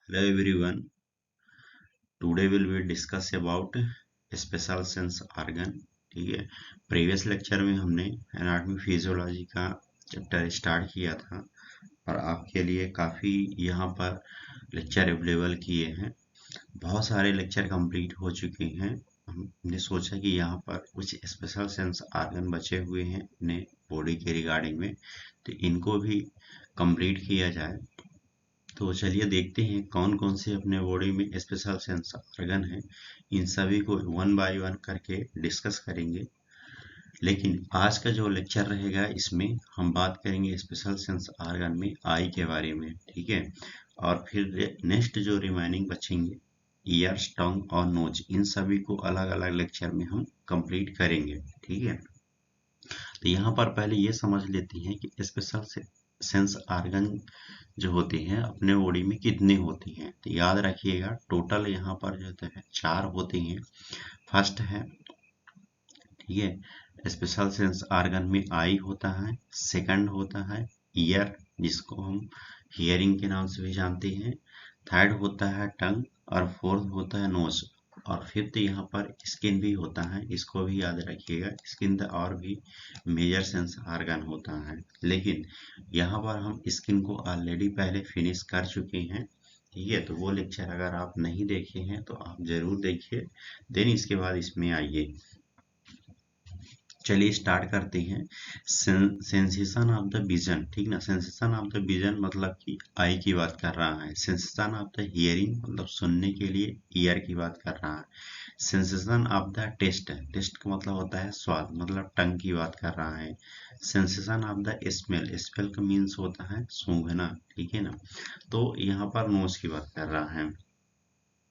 Hello everyone. Today will we discuss about special sense organ. ठीक है, previous lecture में हमने एनाटॉमी फिजियोलॉजी का चैप्टर स्टार्ट किया था और आपके लिए काफ़ी यहाँ पर लेक्चर अवेलेबल किए हैं। बहुत सारे लेक्चर कंप्लीट हो चुके हैं। हमने सोचा कि यहाँ पर कुछ स्पेशल सेंस ऑर्गन बचे हुए हैं अपने बॉडी के रिगार्डिंग में, तो इनको भी कंप्लीट किया जाए। तो चलिए देखते हैं कौन कौन से अपने बॉडी में स्पेशल सेंस ऑर्गन हैं। इन सभी को वन बाय वन करके डिस्कस करेंगे। लेकिन आज का जो लेक्चर रहेगा इसमें हम बात करेंगे स्पेशल सेंस ऑर्गन में आई के बारे में, ठीक है। और फिर नेक्स्ट जो रिमेनिंग बचेंगे ईयर्स, टंग और नोज, इन सभी को अलग अलग लेक्चर में हम कंप्लीट करेंगे, ठीक है। तो यहाँ पर पहले ये समझ लेते हैं कि स्पेशल सेंस ऑर्गन जो होती हैं अपने बॉडी में कितने होती हैं। तो याद रखिएगा टोटल यहाँ पर जो है 4 होती हैं। फर्स्ट है, ठीक है, स्पेशल सेंस ऑर्गन में आई होता है। सेकंड होता है ईयर, जिसको हम हियरिंग के नाम से भी जानते हैं। थर्ड होता है टंग और फोर्थ होता है नोज और फिफ्थ यहाँ पर स्किन भी होता है। इसको भी याद रखिएगा, स्किन और भी मेजर सेंस ऑर्गन होता है। लेकिन यहाँ पर हम स्किन को ऑलरेडी पहले फिनिश कर चुके हैं, ठीक है। तो वो लेक्चर अगर आप नहीं देखे हैं तो आप जरूर देखिए, देन इसके बाद इसमें आइए। चलिए स्टार्ट करते हैं। सेंसेशन ऑफ द विजन, ठीक ना। सेंसेशन ऑफ द विजन मतलब कि आई की बात कर रहा है। सेंसेशन ऑफ द हियरिंग मतलब सुनने के लिए ईयर की बात कर रहा है। Sensation of the taste, taste का मतलब होता है स्वाद, मतलब टंग की बात कर रहा है। Sensation of the smell, smell का मीन्स होता है सूंघना, ठीक है ना। तो यहाँ पर नोज की बात कर रहा है।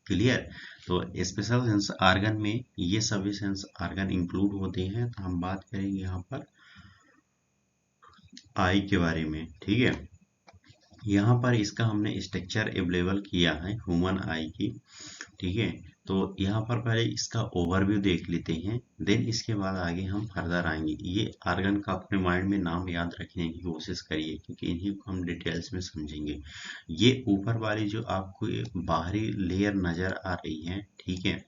क्लियर। तो स्पेशल सेंस ऑर्गन में ये सभी सेंस ऑर्गन इंक्लूड होते हैं। तो हम बात करेंगे यहाँ पर आई के बारे में, ठीक है। यहाँ पर इसका हमने स्ट्रक्चर अवेलेबल किया है ह्यूमन आई की, ठीक है। तो यहाँ पर पहले इसका ओवरव्यू देख लेते हैं, देन इसके बाद आगे हम फर्दर आएंगे। ये ऑर्गन का अपने माइंड में नाम याद रखने की कोशिश करिए क्योंकि इन्हीं को हम डिटेल्स में समझेंगे। ये ऊपर वाली जो आपको बाहरी लेयर नजर आ रही है, ठीक है,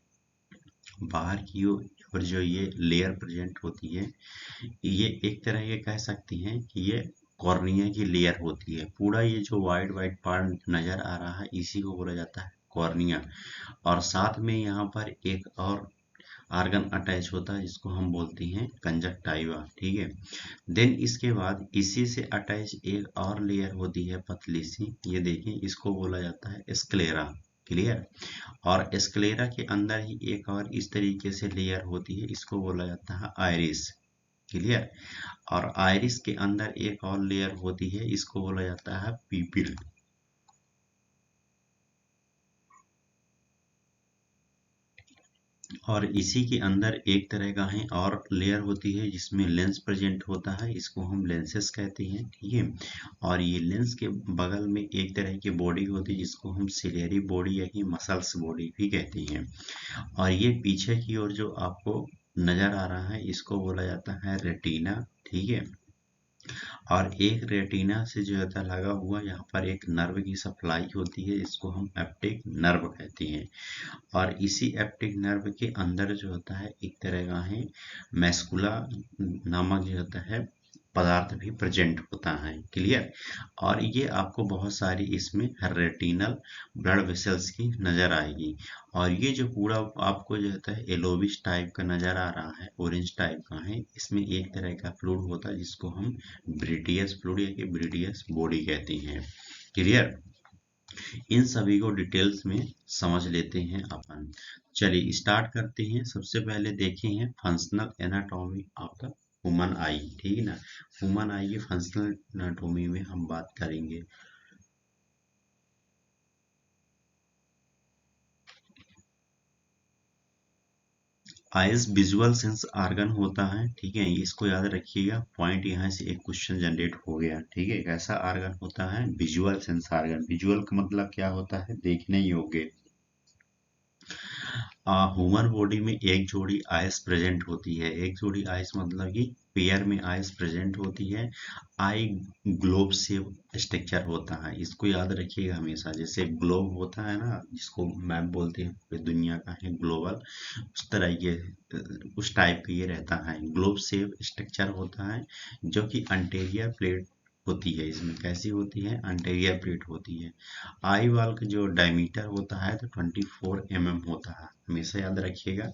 बाहर की ओर जो ये लेयर प्रेजेंट होती है, ये एक तरह के कह सकती हैं कि ये कॉर्निया की लेयर होती है। पूरा ये जो वाइट वाइट पार्ट नजर आ रहा है इसी को बोला जाता है कॉर्निया। और साथ में यहाँ पर एक और आर्गन अटैच होता है जिसको हम बोलते हैं कंजक्टाइवा, ठीक है। देन इसके बाद इसी से अटैच एक और लेयर होती है पतली सी, ये देखिए, इसको बोला जाता है स्क्लेरा। क्लियर। और स्क्लेरा के अंदर ही एक और इस तरीके से लेयर होती है, इसको बोला जाता है आइरिस। क्लियर। और आइरिस के अंदर एक और लेयर होती है, इसको बोला जाता है पीपिल। और इसी के अंदर एक तरह का है और लेयर होती है जिसमें लेंस प्रेजेंट होता है, इसको हम लेंसेस कहते हैं, ठीक है। और ये लेंस के बगल में एक तरह की बॉडी होती है जिसको हम सिलेरी बॉडी या कि मसल्स बॉडी भी कहते हैं। और ये पीछे की ओर जो आपको नजर आ रहा है इसको बोला जाता है रेटिना, ठीक है। और एक रेटिना से जो होता है लगा हुआ यहाँ पर एक नर्व की सप्लाई होती है, इसको हम ऑप्टिक नर्व कहते हैं। और इसी ऑप्टिक नर्व के अंदर जो होता है एक तरह का है मैस्कुला नामक जो होता है पदार्थ भी प्रेजेंट होता है। क्लियर। और ये आपको बहुत सारी इसमें रेटिनल ब्लड वेसल्स की नजर आएगी। और ये जो पूरा आपको जो होता है येलोविश टाइप का नजर आ रहा है, ऑरेंज टाइप का है, इसमें एक तरह का फ्लूइड होता है जिसको हम ब्रिटियस फ्लूइड या कि ब्रिटियस बॉडी कहते हैं। क्लियर। इन सभी को डिटेल्स में समझ लेते हैं अपन। चलिए स्टार्ट करते हैं। सबसे पहले देखे हैं functional anatomy of the human आई, ठीक है ना। ह्यूमन आई की फंक्शनल एनाटॉमी में हम बात करेंगे। आइज विजुअल सेंस ऑर्गन होता है, ठीक है। इसको याद रखिएगा, पॉइंट यहाँ से एक क्वेश्चन जनरेट हो गया, ठीक है। कैसा ऑर्गन होता है विजुअल सेंस ऑर्गन। विजुअल का मतलब क्या होता है देखने योग्य। ह्यूमन बॉडी में एक जोड़ी आइस प्रेजेंट होती है। एक जोड़ी आइस मतलब कि पेयर में आइस प्रेजेंट होती है। आई ग्लोब से स्ट्रक्चर होता है, इसको याद रखिएगा हमेशा। जैसे ग्लोब होता है ना, जिसको मैप बोलते हैं, पूरी दुनिया का है ग्लोबल, उस तरह ये उस टाइप का ये रहता है। ग्लोब शेप स्ट्रक्चर होता है, जो कि अंटेरियर प्लेट होती है। इसमें कैसी होती है? अंटेरियर प्लेट होती है। आई वाल का जो डायमीटर होता है तो 24 mm होता है। हमेशा याद रखिएगा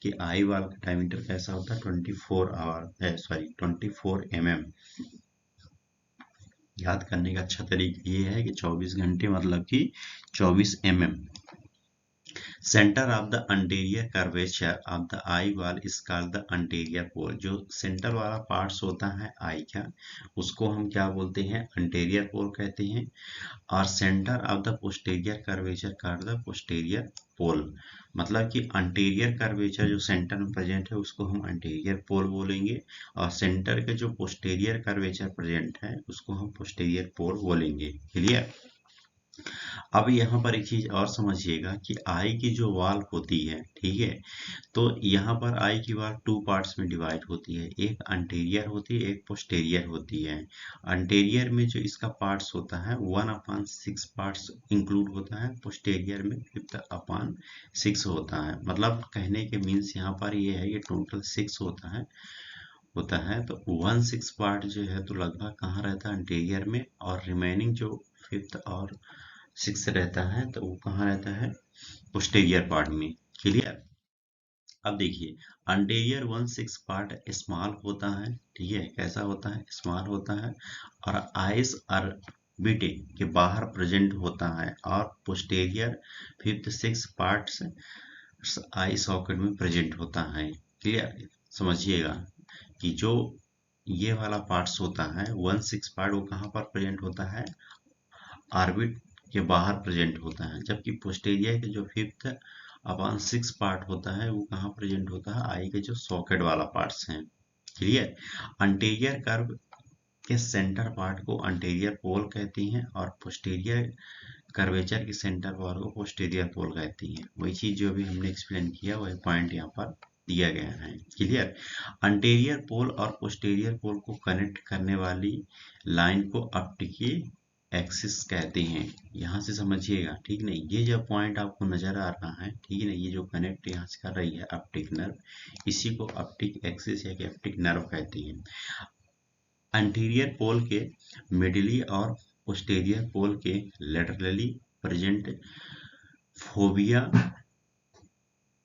कि आई वाल का डायमीटर कैसा होता है? 24 mm। याद करने का अच्छा तरीका ये है कि 24 घंटे मतलब कि 24 mm। Centre of the anterior curvature of the eye wall is called the anterior pole. जो सेंटर वाला पार्ट्स होता है आई का, उसको हम क्या बोलते हैं? अंटेरियर पोल कहते हैं। और centre of the posterior curvature called the posterior pole. मतलब कि अंटेरियर कर्वेचर जो सेंटर में प्रेजेंट है उसको हम अंटेरियर पोल बोलेंगे, और सेंटर के जो पोस्टीरियर कर्वेचर प्रेजेंट है उसको हम पोस्टीरियर पोल बोलेंगे। क्लियर? अब यहाँ पर एक चीज और समझिएगा कि आई की जो वॉल होती है, ठीक है, तो यहाँ पर आई की वॉल टू पार्ट्स में डिवाइड होती है। एक अंटेरियर होती है, एक पोस्टेरियर होती है। अंटेरियर में जो इसका पार्ट्स होता है 1/6 पार्ट्स इंक्लूड होता है, पोस्टेरियर में 5/6 होता है। मतलब कहने के मीन्स यहाँ पर ये है कि टोटल 6 होता है। तो 1/6 पार्ट जो है तो लगभग कहाँ रहता है? अंटेरियर में, और रिमेनिंग जो 5th और 6 रहता है तो वो कहाँ रहता है? पोस्टेरियर पार्ट में। क्लियर? अब देखिए, अंटेरियर 1/6 पार्ट स्मॉल होता है, ठीक है, कैसा होता है? स्मॉल होता है, और आइस ऑर्बिटे के बाहर प्रेजेंट होता है, और posterior 5th 6 parts I socket में प्रेजेंट होता है। क्लियर? समझिएगा कि जो ये वाला पार्ट्स होता है 1/6 पार्ट, वो कहाँ पर प्रेजेंट होता है? ऑर्बिट के बाहर प्रेजेंट होता है। जबकि पोस्टेरियर के जो 5/6 पार्ट होता है वो कहाँ प्रेजेंट होता है? आई के जो सॉकेट वाला पार्ट्स हैं। क्लियर? अंटेरियर कर्व के सेंटर पार्ट को अंटेरियर पोल कहते हैं, और पोस्टेरियर कर्वेचर के सेंटर पार्ट को पोस्टेरियर पोल कहते हैं। वही चीज जो भी हमने एक्सप्लेन किया वही पॉइंट यहाँ पर दिया गया है। क्लियर? अंटेरियर पोल और पोस्टेरियर पोल को कनेक्ट करने वाली लाइन को ऑप्टिकल एक्सिस कहते हैं। यहाँ से समझिएगा, ठीक नहीं? ये जो पॉइंट आपको नजर आ रहा है, ठीक है ना, ये जो कनेक्ट यहाँ से कर रही है ऑप्टिक नर्व, इसी को ऑप्टिक एक्सिस या ऑप्टिक नर्व कहते हैं। अंटीरियर पोल के मिडली और पोस्टेरियर पोल के लेटरली प्रेजेंट फोबिया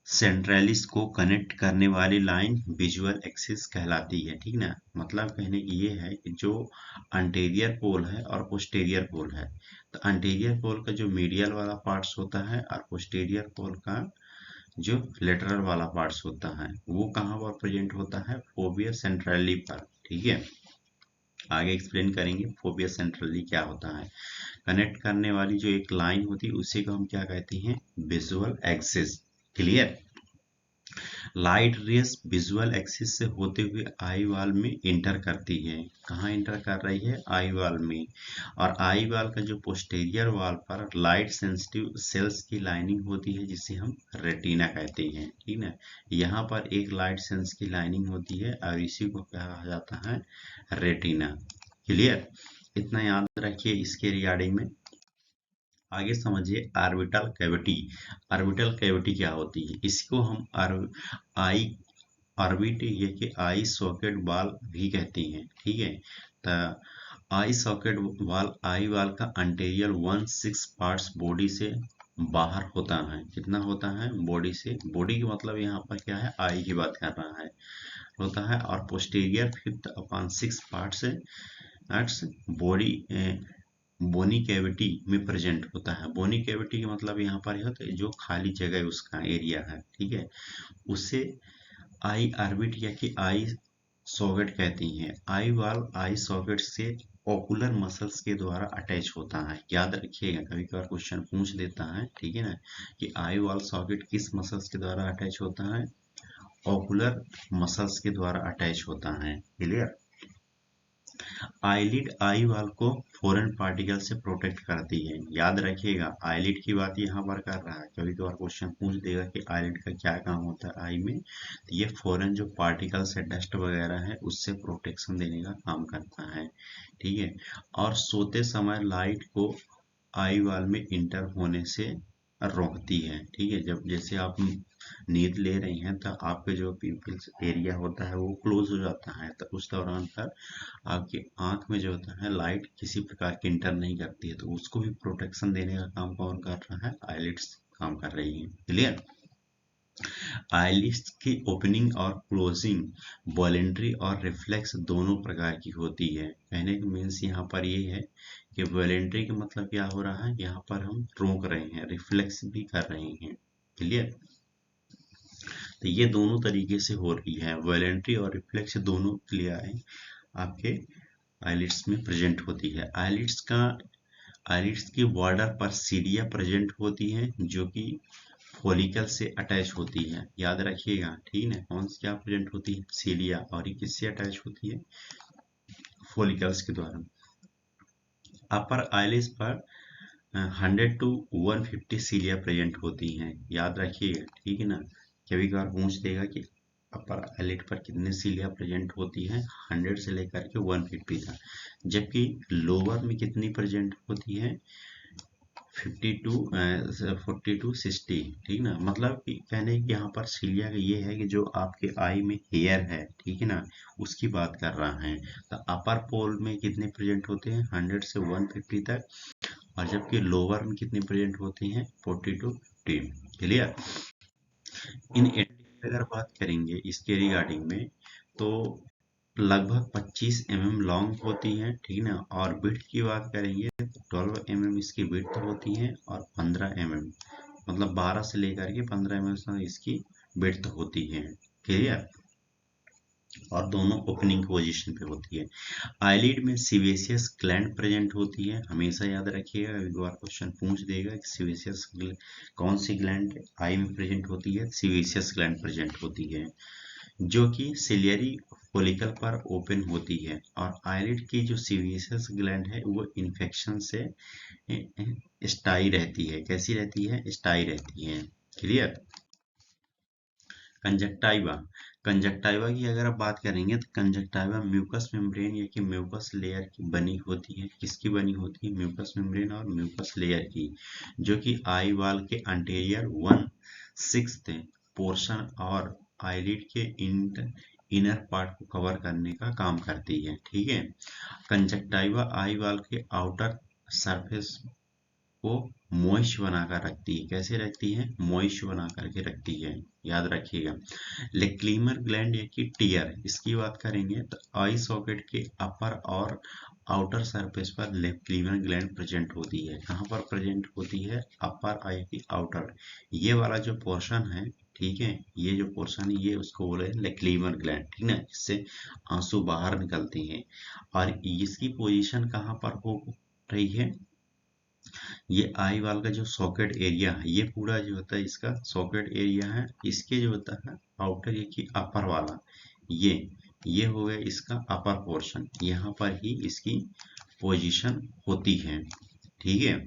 सेंट्रलिस को कनेक्ट करने वाली लाइन विजुअल एक्सिस कहलाती है। ठीक ना? मतलब कहने की ये है कि जो अंटेरियर पोल है और पोस्टेरियर पोल है, तो अंटेरियर पोल का जो मीडियल वाला पार्ट्स होता है और पोस्टेरियर पोल का जो लेटरल वाला पार्ट्स होता है वो कहाँ पर प्रेजेंट होता है? फोबिया सेंट्रली पर। ठीक है, आगे एक्सप्लेन करेंगे फोबिया सेंट्रली क्या होता है। कनेक्ट करने वाली जो एक लाइन होती है उसी को हम क्या कहते हैं? Visual axis. Clear? Light rays visual axis से होते हुए आई वाल में इंटर करती है। कहाँ इंटर कर रही है? आई वाल में। और आई वाल का जो पोस्टेरियर वाल पर लाइट सेंसिटिव सेल्स की लाइनिंग होती है जिसे हम रेटिना कहते हैं। ठीक है, यहाँ पर एक लाइट सेंस की लाइनिंग होती है और इसी को कहा जाता है रेटिना। क्लियर? इतना याद रखिए इसके रिगार्डिंग में। आगे समझिए ऑर्बिटल कैविटी। ऑर्बिटल कैविटी क्या होती है? इसको हम आई ऑर्बिट ये कि आई सॉकेट वाल भी कहते हैं। ठीक है, तो आई सॉकेट वाल आई वाल का अंटेरियर 1/6 पार्ट्स बॉडी से बाहर होता है। कितना होता है? बॉडी से, बॉडी का मतलब यहाँ पर क्या है? आई की बात कर रहा है, होता है। और पोस्टेरियर 5/6 पार्ट्स बॉडी बोनी कैविटी में प्रेजेंट होता है। बोनी कैविटी का मतलब यहाँ पर होता है जो खाली जगह है उसका एरिया है। ठीक है, उसे आई ऑर्बिट या कि आई सॉकेट कहती हैं। आई वाल आई सॉकेट से ओकुलर मसल्स के द्वारा अटैच होता है। याद रखिएगा, कभी कभार क्वेश्चन पूछ देता है, ठीक है ना, कि आई वाल सॉकेट किस मसल्स के द्वारा अटैच होता है? ओकुलर मसल्स के द्वारा अटैच होता है। क्लियर? आईलिड आई वाल को फॉरेन पार्टिकल से प्रोटेक्ट करती है। याद रखिएगा आईलिड की बात यहाँ पर कर रहा है, कभी कभार क्वेश्चन पूछ देगा कि आईलिड का क्या काम होता है आई में, तो ये फॉरेन जो पार्टिकल्स है डस्ट वगैरह है उससे प्रोटेक्शन देने का काम करता है, ठीक है। और सोते समय लाइट को आई वाल में इंटर होने से रोकती है, ठीक है। जब जैसे आप नींद ले रही हैं तो आपके जो पिंपल्स एरिया होता है वो क्लोज हो जाता है, तो उस दौरान पर आपकी आंख में जो होता है लाइट किसी प्रकार की इंटर नहीं करती है, तो उसको भी प्रोटेक्शन देने का काम कौन कर रहा है, आईलिड्स काम कर रही है। क्लियर। आईलिड्स की ओपनिंग और क्लोजिंग वॉलेंट्री और रिफ्लेक्स दोनों प्रकार की होती है। कहने का मीन्स यहाँ पर ये है कि वॉलेंट्री का मतलब क्या हो रहा है, यहाँ पर हम रोक रहे हैं, रिफ्लेक्स भी कर रहे हैं। क्लियर। तो ये दोनों तरीके से हो रही है, वॉलेंट्री और रिफ्लेक्स दोनों क्रियाएं आपके आईलिड्स में प्रेजेंट होती है। आईलिड्स की बॉर्डर पर सीढ़ियां प्रेजेंट होती हैं जो कि फॉलिकल से अटैच होती है। याद रखिएगा, ठीक है। कौन सी क्या प्रेजेंट होती है, सीढ़ियां, और ये किससे अटैच होती है, फॉलिकल्स के द्वारा। अपर आईलिड्स पर 100 to 150 सीलिया प्रेजेंट होती हैं। याद रखिएगा, ठीक है ना। कभी कभार पूछ देगा कि अपर आईलिड पर कितने सीलिया प्रेजेंट होती है, 100 से लेकर के 150 तक, जबकि लोअर में कितनी प्रेजेंट होती है, 50 to 40 to 60, ठीक ना। मतलब कि कहने की यहाँ पर सीलिया का ये है कि जो आपके आई में हेयर है, ठीक है ना, उसकी बात कर रहा है। तो अपर पोल में कितने प्रेजेंट होते हैं, 100 से 150 तक, और जबकि लोअर में कितनी प्रेजेंट होती हैं, 40 to 50। क्लियर। इन एंड अगर बात करेंगे इसके रिगार्डिंग में, तो लगभग 25 mm लॉन्ग होती है, ठीक ना। और विड्थ की बात करेंगे तो 12 mm इसकी विड्थ होती है, और 15 mm, मतलब 12 से लेकर के 15 mm इसकी विड्थ होती है। क्लियर। और दोनों ओपनिंग पोजीशन पे होती है। आईलिड में सीवेसियस ग्लैंड प्रेजेंट होती है, हमेशा याद रखिएगा, एक बार क्वेश्चन पूछ देगा कि सीवेसियस कौन सी ग्लैंड आई में प्रेजेंट होती है, सीवेसियस ग्लैंड प्रेजेंट होती है, जो कि सिलियरी फॉलिकल पर ओपन होती है। और आईलिड की जो सीवेसियस ग्लैंड है वो इन्फेक्शन से स्टाई रहती है। कैसी रहती है, स्टाई रहती है। क्लियर। कंजक्टाइवा। कंजक्टाइवा की अगर आप बात करेंगे तो कंजक्टाइवा म्यूकस मेम्ब्रेन या कि म्यूकस लेयर की बनी होती है। किसकी बनी होती है, म्यूकस मेम्ब्रेन और म्यूकस लेयर की, जो कि आई वाल के अंटेरियर 1/6 पोर्शन और आईलिड के इनर पार्ट को कवर करने का काम करती है, ठीक है। कंजक्टाइवा आई वाल के आउटर सरफेस को मॉइस्ट बनाकर रखती है। कैसे रखती है, मॉइस्ट बना करके रखती है। याद रखिएगा। लेक्रीमर ग्लैंड या कि टीयर, इसकी बात करेंगे तो आई सॉकेट के अपर और आउटर सरफेस पर लेक्रीमर ग्लैंड प्रेजेंट होती है। कहाँ पर प्रेजेंट होती है, अपर आई की आउटर, ये वाला जो पोर्शन है, ठीक है, ये जो पोर्शन है ये उसको बोले लेक्रीमर ग्लैंड, ठीक ना, इससे आंसू बाहर निकलते हैं। और इसकी पोजीशन कहाँ पर हो रही है, ये आई वाल का जो सॉकेट एरिया है, ये पूरा जो होता है इसका सॉकेट एरिया है, इसके जो होता है आउटर ये की अपर वाला, ये हो गया इसका अपर पोर्शन, यहाँ पर ही इसकी पोजीशन होती है, ठीक है।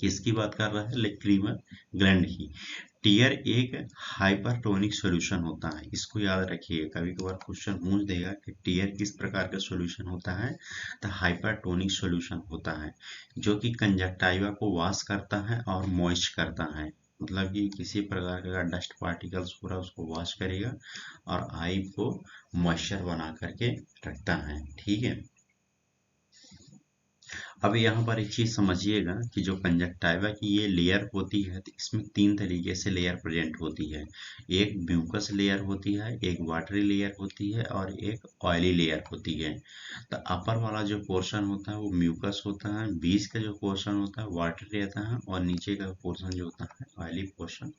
किसकी बात कर रहा है, लेक्रीमर ग्लैंड की। टीयर एक हाइपरटोनिक सॉल्यूशन होता है, इसको याद रखिए, कभी कभार क्वेश्चन पूछ देगा कि टीयर किस प्रकार का सॉल्यूशन होता है, तो हाइपरटोनिक सॉल्यूशन होता है, जो कि कंजक्टाइवा को वॉश करता है और मॉइस्ट करता है। मतलब कि किसी प्रकार का डस्ट पार्टिकल्स पूरा उसको वॉश करेगा और आई को मॉइस्चर बना करके रखता है, ठीक है। अब यहाँ पर एक चीज समझिएगा कि जो कंजक्टाइवा की ये लेयर होती है, तो इसमें 3 तरीके से लेयर प्रेजेंट होती है। एक म्यूकस लेयर होती है, एक वाटरी लेयर होती है, और एक ऑयली लेयर होती है। तो अपर वाला जो पोर्शन होता है वो म्यूकस होता है, बीच का जो पोर्शन होता है वाटरी रहता है, और नीचे का पोर्शन जो होता है ऑयली पोर्शन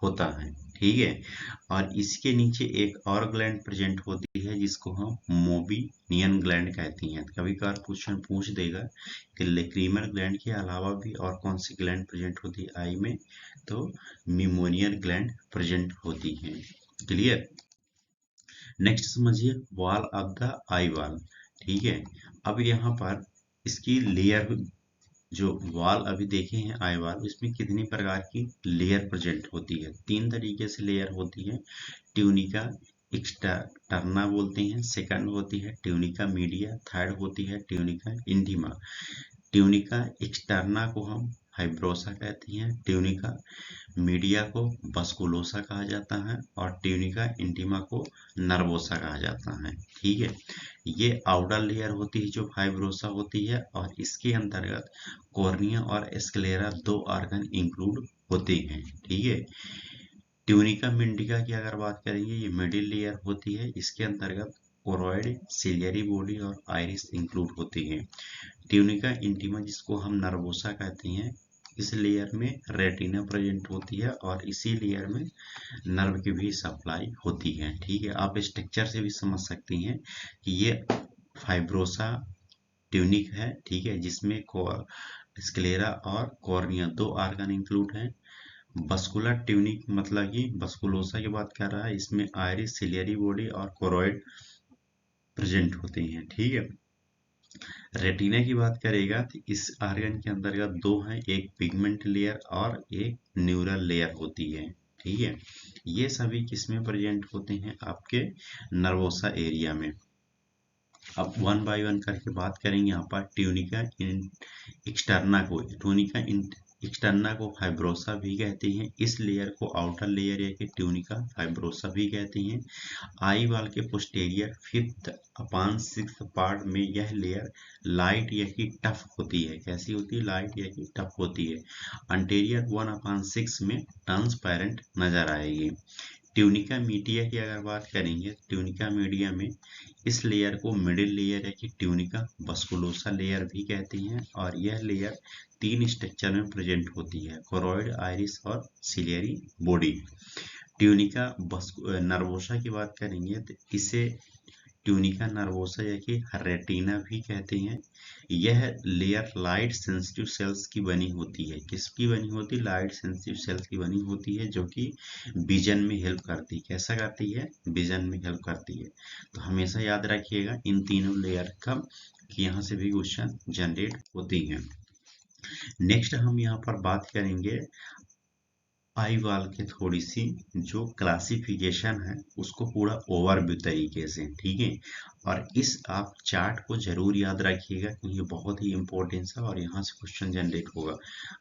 होता है, ठीक है। और इसके नीचे एक और ग्लैंड प्रेजेंट होती है जिसको हम मोबिनियन ग्लैंड कहती हैं। कभी कभार क्वेश्चन पूछ देगा कि लेक्रीमर ग्लैंड के अलावा भी और कौन सी ग्लैंड प्रेजेंट होती है आई में, तो मेमोनियल ग्लैंड प्रेजेंट होती है। क्लियर। नेक्स्ट समझिए, wall of the eye wall. ठीक है। अब यहाँ पर इसकी लेयर, जो वॉल अभी देखे हैं आई वॉल, इसमें कितनी प्रकार की लेयर प्रेजेंट होती है? 3 तरीके से लेयर होती है। ट्यूनिका एक्सटर्ना बोलते हैं, सेकंड होती है ट्यूनिका मीडिया, थर्ड होती है ट्यूनिका इंटीमा। ट्यूनिका एक्सटर्ना को हम फाइब्रोसा कहते हैं, ट्यूनिका मीडिया को बस्कुलोसा कहा जाता है और ट्यूनिका इंटीमा को नर्वोसा कहा जाता है। ठीक है, ये आउटर लेयर होती है जो फाइब्रोसा होती है और इसके अंतर्गत कॉर्निया और स्क्लेरा 2 ऑर्गन इंक्लूड होते हैं। ठीक है, ट्यूनिका मिंडिका की अगर बात करेंगे, ये मिडिल लेयर होती है, इसके अंतर्गत कोरोइड, सिलियरी बॉडी और आइरिस इंक्लूड होती है। ट्यूनिका इंटीमा जिसको हम नर्वोसा कहते हैं, इस लेयर में रेटिना प्रेजेंट होती है और इसी लेयर में नर्व की भी सप्लाई होती है। ठीक है, आप स्ट्रक्चर से भी समझ सकती हैं कि ये फाइब्रोसा ट्यूनिक है। ठीक है, जिसमें स्क्लेरा और कॉर्निया 2 ऑर्गन इंक्लूड हैं। बस्कुलर ट्यूनिक मतलब कि बस्कुलोसा की बात कर रहा है, इसमें आइरिस, सिलियरी बॉडी और कोरोइड प्रेजेंट होते हैं। ठीक है, रेटिना की बात करेगा तो इस ऑर्गन के अंतर्गत 2 हैं, एक पिगमेंट लेयर और एक न्यूरल लेयर होती है। ठीक है, ये सभी किसमें प्रेजेंट होते हैं? आपके नर्वोसा एरिया में। अब 1 बाय 1 करके बात करेंगे। यहाँ पर ट्यूनिका एक्सटर्ना को, एक्सटर्ना को फाइब्रोसा भी कहते हैं। इस लेयर को आउटर लेयर या कि ट्यूनिका फाइब्रोसा भी कहते हैं। आई वाल के पोस्टेरियर 5/6 पार्ट में यह लेयर लाइट या कि टफ होती है। कैसी होती है? लाइट या कि टफ होती है। अंटेरियर 1/6 में ट्रांसपेरेंट नजर आएगी। ट्यूनिका मीडिया की अगर बात करेंगे, ट्यूनिका मीडिया में इस लेयर को मिडिल लेयर या कि ट्यूनिका बस्कुलोसा लेयर भी कहते हैं और यह लेयर 3 स्ट्रक्चर में प्रेजेंट होती है, कोरोइड, आइरिस और सिलियरी बॉडी। ट्यूनिका नर्वोसा की बात करेंगे तो इसे ट्यूनिका नर्वोसा या कि रेटिना भी कहते हैं। यह लेयर लाइट सेंसिटिव सेल्स की बनी होती है। किसकी बनी होती है? लाइट सेंसिटिव सेल्स की बनी होती है, जो कि विजन में हेल्प करती है। कैसा करती है? विजन में हेल्प करती है। तो हमेशा याद रखिएगा इन तीनों लेयर का, कि यहाँ से भी क्वेश्चन जनरेट होती हैं। नेक्स्ट हम यहाँ पर बात करेंगे आई वाल के थोड़ी सी जो क्लासिफिकेशन है उसको पूरा ओवरव्यू तरीके से। ठीक है, और इस आप चार्ट को जरूर याद रखिएगा क्योंकि ये बहुत ही इंपॉर्टेंट है और यहाँ से क्वेश्चन जनरेट होगा।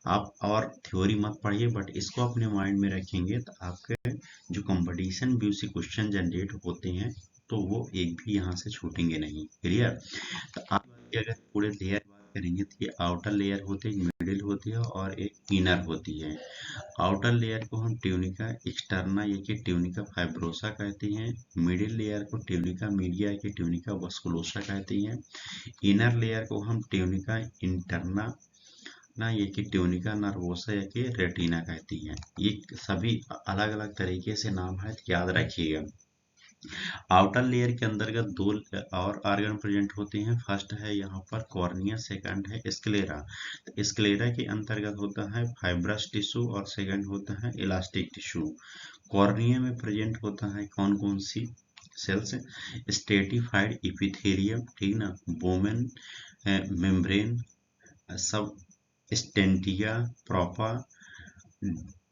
आप और थ्योरी मत पढ़िए, बट इसको अपने माइंड में रखेंगे तो आपके जो कंपटीशन व्यू से क्वेश्चन जनरेट होते हैं तो वो एक भी यहाँ से छूटेंगे नहीं। क्लियर? तो आप अगर पूरे लेयर बात करेंगे तो ये आउटर लेयर होती है, मिडिल होती है और एक इनर होती है। आउटर लेयर को हम ट्यूनिका एक्सटर्ना या कि ट्यूनिका फाइब्रोसा कहते हैं। मिडिल लेयर को ट्यूनिका मीडिया या कि ट्यूनिका वस्कुलोसा कहते हैं। इनर लेयर को हम ट्यूनिका इंटरना ना ये कि ट्यूनिका नर्वोसा या कि रेटिना कहती हैं। ये सभी अलग अलग तरीके से नाम है, याद रखिएगा। आउटर लेयर के अंतर्गत 2 और ऑर्गन प्रेजेंट होते हैं। फर्स्ट है यहाँ पर कॉर्निया, सेकंड है स्क्लेरा। तो स्क्लेरा के अंतर्गत होता है फाइब्रस टिश्यू और सेकंड होता है इलास्टिक टिश्यू। कॉर्निया में प्रेजेंट होता है कौन कौन सी सेल्स? स्ट्रेटिफाइड इपिथेलियम, ठीक ना, बोमेन मेम्ब्रेन, सब स्टेंटिया प्रोपा,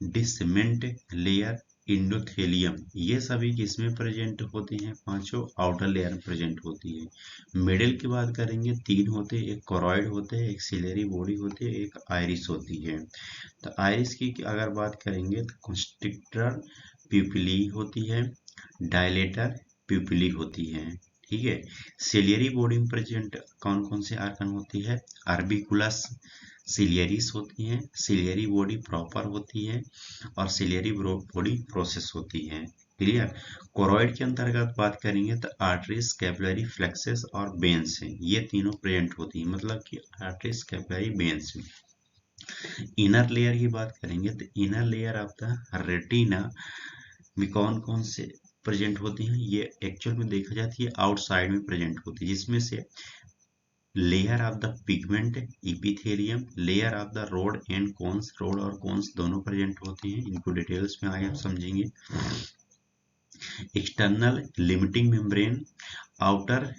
डिसमेंट लेयर, इंडोथेलियम, ये सभी किसमें प्रेजेंट होते हैं? पांचों आउटर लेयर में प्रेजेंट होती है। मिडिल की बात करेंगे 3 होते हैं, एक कोरोइड होते हैं, एक सिलेरी बॉडी होती है, एक आइरिस होती है। तो आइरिस की अगर बात करेंगे तो कंस्ट्रिक्टर प्यूपिली होती है, डायलेटर प्यूपिली होती है। ठीक है, सिलियरी बॉडी में प्रेजेंट कौन कौन से आर्गन होती है? आर्बिकुलस सिलियरिस होती है, सिलियरी बॉडी प्रॉपर होती है और सिलियरी बॉडी प्रोसेस होती है। क्लियर? कोरोइड के अंतर्गत बात करेंगे तो आर्टरीज, कैपिलरी, फ्लेक्सेस और वेन्स हैं, ये तीनों प्रेजेंट होती है, मतलब कि arteries, capillary, veins. Inner layer की बात करेंगे तो inner layer of the retina में कौन कौन से प्रेजेंट होती हैं? ये एक्चुअल में देखा जाती है आउटसाइड में प्रेजेंट होती है, जिसमें से layer of the pigment epithelium, layer of the rod and cones, rod और कोन्स दोनों प्रेजेंट होती हैं। इनको डिटेल्स में आगे हम समझेंगे। External limiting membrane, outer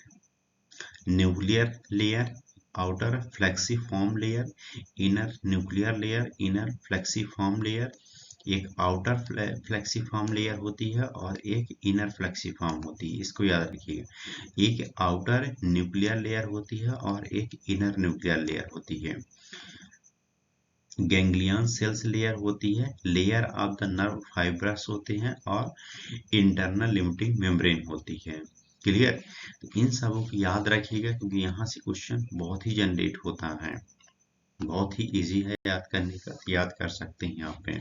nuclear layer, outer plexiform layer, inner nuclear layer, inner plexiform layer, एक आउटर फ्लेक्सीफॉर्म लेयर होती है और एक इनर फ्लेक्सीफॉर्म होती है, इसको याद रखिएगा। एक आउटर न्यूक्लियर लेयर होती है और एक इनर न्यूक्लियर लेयर होती है। गैंग्लियन सेल्स लेयर होती है, layer of the nerve fibrous होते हैं और इंटरनल लिमिटिंग मेम्ब्रेन होती है। क्लियर? तो इन सबों को याद रखिएगा क्योंकि यहाँ से क्वेश्चन बहुत ही जनरेट होता है, बहुत ही इजी है याद करने का, याद कर सकते हैं यहाँ पे।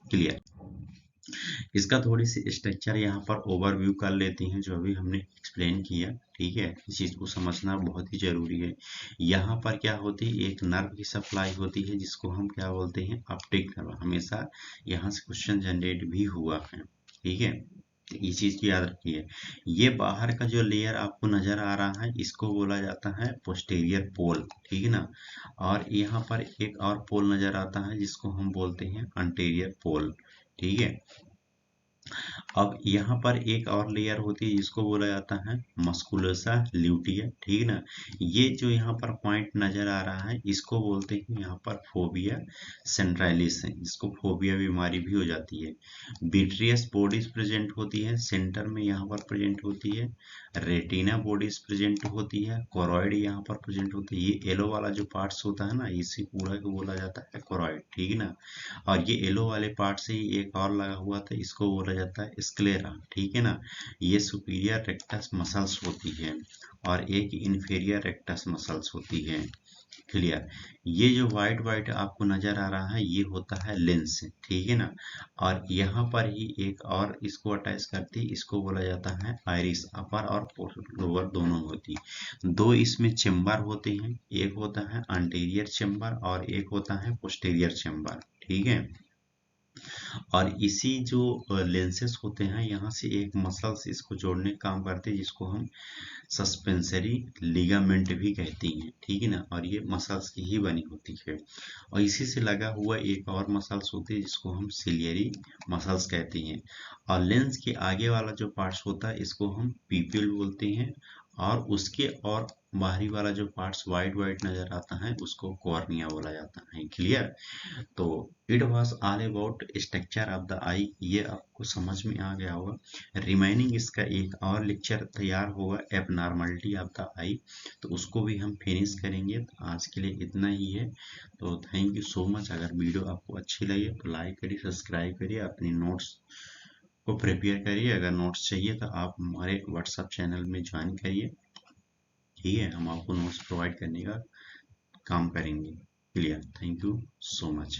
क्लियर? इसका थोड़ी सी स्ट्रक्चर यहाँ पर ओवरव्यू कर लेते हैं जो अभी हमने एक्सप्लेन किया। ठीक है, इस चीज को समझना बहुत ही जरूरी है। यहाँ पर क्या होती है, एक नर्व की सप्लाई होती है जिसको हम क्या बोलते हैं, ऑप्टिक नर्व। हमेशा यहाँ से क्वेश्चन जनरेट भी हुआ है। ठीक है, ये चीज की याद रखिए। ये बाहर का जो लेयर आपको नजर आ रहा है इसको बोला जाता है पोस्टीरियर पोल। ठीक है ना, और यहाँ पर एक और पोल नजर आता है जिसको हम बोलते हैं अंटीरियर पोल। ठीक है, अब यहाँ पर एक और लेयर होती है जिसको बोला जाता है मस्कुलोसा ल्यूटिया। ठीक है ना, ये जो यहाँ पर पॉइंट नजर आ रहा है इसको बोलते हैं यहाँ पर फोबिया सेंट्रालिस है, जिसको फोबिया बीमारी भी हो जाती है। विट्रियस बॉडीज प्रेजेंट होती है, सेंटर में यहाँ पर प्रेजेंट होती है। रेटिना बॉडीज प्रेजेंट होती है, कोरॉइड यहाँ पर प्रेजेंट होती है। ये येलो वाला जो पार्ट्स होता है ना, इसी पूरा को बोला जाता है कोरॉइड। ठीक है ना, और ये येलो वाले पार्ट से ही एक और लगा हुआ था, इसको बोला जाता है स्क्लेरा। ठीक है ना, ये सुपीरियर रेक्टस मसल्स होती है और एक इन्फीरियर रेक्टस मसल्स होती है। क्लियर? ये जो व्हाइट व्हाइट आपको नजर आ रहा है ये होता है लेंस। ठीक है ना, और यहाँ पर ही एक और इसको अटैच करती, इसको बोला जाता है आइरिस। अपर और लोअर दोनों होती, दो इसमें चेम्बर होते हैं, एक होता है अंटीरियर चेम्बर और एक होता है पोस्टीरियर चेम्बर। ठीक है, और इसी जो लेंसेस होते हैं यहाँ से एक मसल्स इसको जोड़ने का काम करते हैं जिसको हम सस्पेंसरी लिगामेंट भी कहती हैं। ठीक है ना, और ये मसल्स की ही बनी होती है और इसी से लगा हुआ एक और मसल्स होती है जिसको हम सिलियरी मसल्स कहते हैं। और लेंस के आगे वाला जो पार्ट्स होता है इसको हम पीपल बोलते हैं और उसके और बाहरी वाला जो पार्ट्स वाइट वाइट नजर आता है उसको कॉर्निया बोला जाता है। क्लियर? तो it was all about structure of the eye, ये आपको समझ में आ गया होगा। रिमेनिंग इसका एक और लेक्चर तैयार होगा एबनॉर्मलिटी ऑफ द आई, तो उसको भी हम फिनिश करेंगे। तो आज के लिए इतना ही है, तो थैंक यू सो मच। अगर वीडियो आपको अच्छी लगे तो लाइक करिए, सब्सक्राइब करिए, अपनी नोट्स को प्रिपेयर करिए। अगर नोट्स चाहिए तो आप हमारे व्हाट्सएप चैनल में ज्वाइन करिए। ठीक है, हम आपको नोट्स प्रोवाइड करने का काम करेंगे। Clear? Thank you so much.